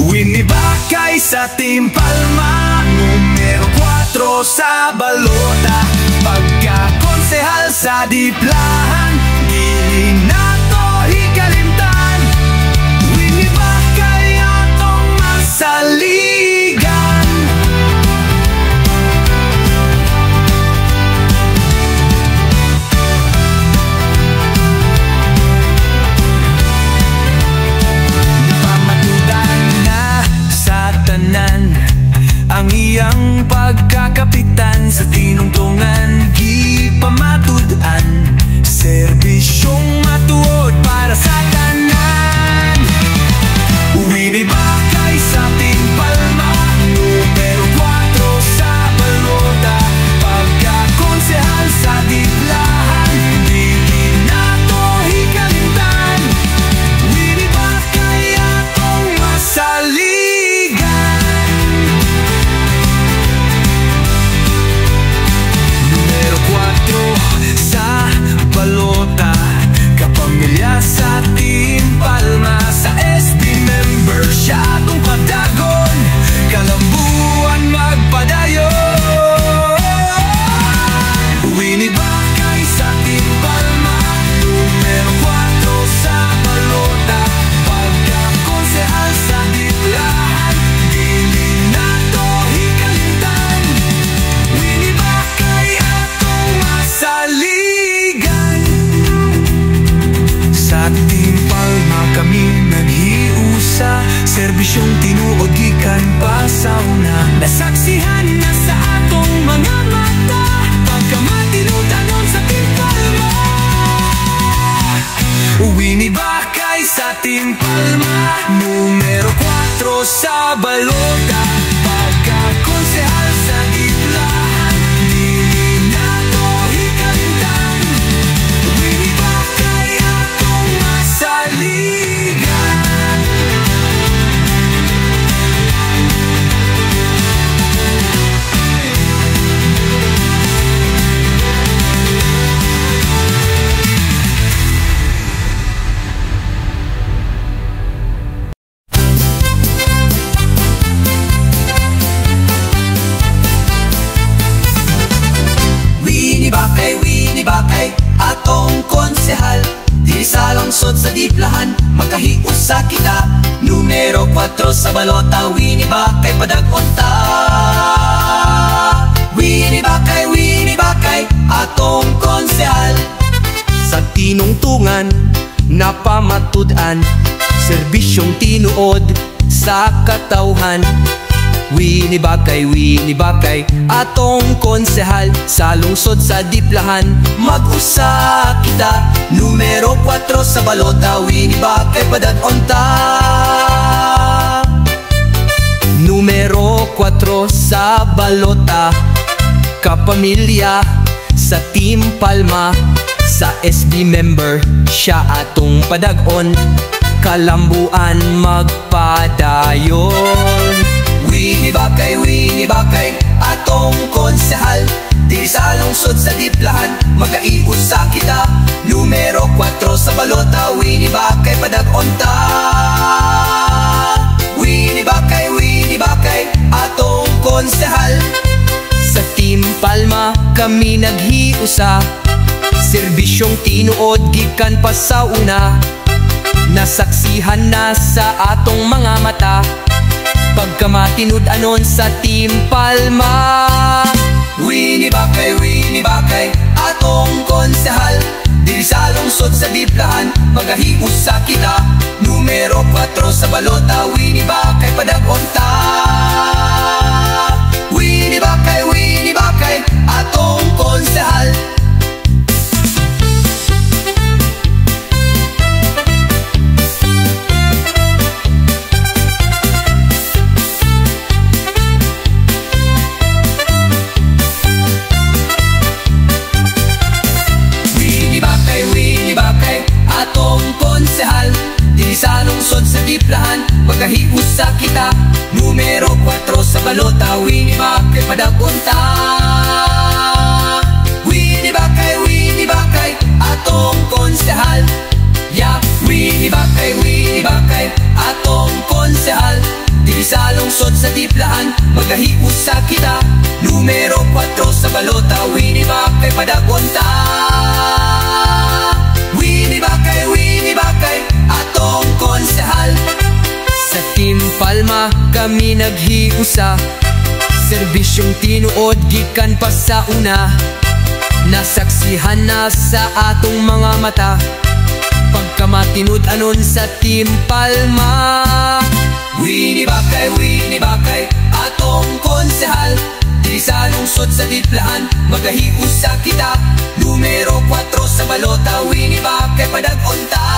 Winibakay sa Team Palma, numero 4 sa balota. Pagkakonsehal sa Diplahan, dili nato hikalimtan. Winibakay atong masaligan. Ang iyang pagkakapitan sa tinungtungan, di pamatud-an. Serbisyong matuod para sa tanan. Winibakay sa Team Palma, numero 4 sa balota. Pagkakonsehal sa Diplahan, dili nato hikalimtan. Winibakay atong masaligan. Sa balota, kapamilya sa Team Palma. Sa SB member siya atong padagon, kalambuan magpadayon. Winibakay sa Team Palma, numero 4 sa balota. Pagkakonsehal sa Diplahan, dili nato hikalimtan. Winibakay atong masaligan. Sa Team Palma kami naghiusa, serbisyong tinuod gikan pa sa una. Nasaksihan na sa atong mga mata, pagkamatinudanon sa Team Palma. Winibakay sa Team Palma, numero 4 sa balota. Pagkakonsehal sa Diplahan, dili nato hikalimtan. Winibakay atong masaligan. Winibakay atong konsehal, di sa lungsod sa Diplahan, magkahiusa kita. Numero 4 sa balota, Winibakay padagunta. Winibakay atong konsehal. Sa tinungtungan, napamatud-an, serbisyong tinuod sa katawhan. Winibakay atong konsehal, sa lungsod sa Diplahan, mag-usa kita. Numero 4 sa balota, Winibakay padagunta. Numero 4 sa balota, kapamilya sa Team Palma. Sa SB member siya atong padagon, kalambuan magpadayon. Winibakay atong konsehal, di sa lungsod sa Diplahan, magkaiusa kita. Numero 4 sa balota, Winibakay padagunta. Winibakay atong konsehal. Sa Team Palma kami naghiusa, serbisyong tinuod gikan pa sa una. Nasaksihan na sa atong mga mata, pagkamatinud-anon sa Team Palma. Winibakay atong konsehal, di sa lungsod sa Diplahan, magkahiusa kita. Numero 4 sa balota, Winibakay padagunta. Winibakay atong konsehal. Winibakay atong konsehal, di sa lungsod sa Diplahan, magkahiusa kita. Numero 4 sa balota, Winibakay padagunta. Winibakay atong konsehal. Yeah, Winibakay atong konsehal. Di sa lungsod sa Diplahan, magahiusa kita. Numero 4 sa balota, Winnie Bakay padagonta. Winnie Bakay, atong konsehal. Sa Team Palma kami naghiusa, serbisyong tinuod gikan pa sa una. Nasaksihan na sa atong mga mata, pagkamatinud-anon sa Team Palma. Winnie Bakay, atong konsehal. Di sa lungsod sa Diplahan, magahiusa kita. Numero 4 sa balota, Winnie Bakay padagonta.